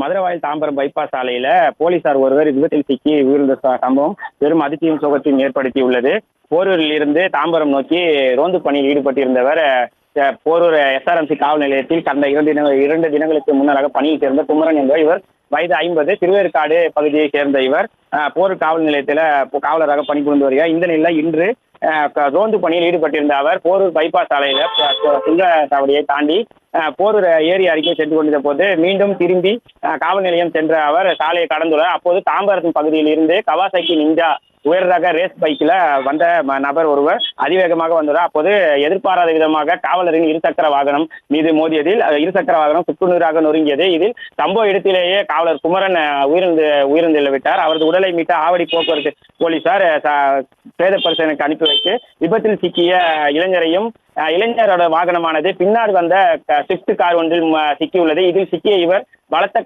Maduravoyal Tambaram bypass சாலையில போலீசார் ஒருவர் விபத்தில் சிக்கி உயிரிழந்த சம்பவம் பெரும் அதிர்ச்சியும் சோகத்தையும் ஏற்படுத்தியுள்ளது. போரூரில் இருந்து தாம்பரம் நோக்கி ரோந்து பணியில் ஈடுபட்டிருந்தவர் போரூர் SRMC காவல் நிலையத்தில் கடந்த 2 தினங்களுக்கு முன்னராக பணியில் சேர்ந்த குமரன் என்பவர். இவர் வயது 50, திருவேற்காடு பகுதியை சேர்ந்த இவர் போரூர் காவல் நிலையத்தில் காவலராக பணிபுரிந்து வருகிறார். இந்த நிலையில் இன்று ரோந்து பணியில் ஈடுபட்டிருந்த அவர் போரூர் பைபாஸ் சாலையில சுங்கச்சாவடியை தாண்டி போரூர் ஏரி அருகே சென்று கொண்டிருந்த போது மீண்டும் திரும்பி காவல் நிலையம் சென்ற அவர் சாலையை கடந்துள்ளார். அப்போது தாம்பரம் பகுதியில் இருந்து கவாசாக்கி நிஞ்சா உயர் ரக ரேஸ் பைக்கில் வந்த நபர் ஒருவர் அதிவேகமாக வந்துள்ளார். அப்போது எதிர்பாராத விதமாக காவலரின் இருசக்கர வாகனம் மீது மோதியதில் இருசக்கர வாகனம் சுக்குநூறாக நொறுங்கியது. இதில் சம்பவ இடத்திலேயே காவலர் குமரன் உயிரிழந்து விட்டார். அவரது உடலை மீட்ட ஆவடி போக்குவரத்து போலீசார் பிரேத பரிசோதனைக்கு அனுப்பி வைத்து விபத்தில் சிக்கிய இளைஞரோட வாகனமானது பின்னால் வந்த ஸ்விஃப்ட் கார் ஒன்றில் சிக்கியுள்ளது. இதில் சிக்கிய இவர் பலத்த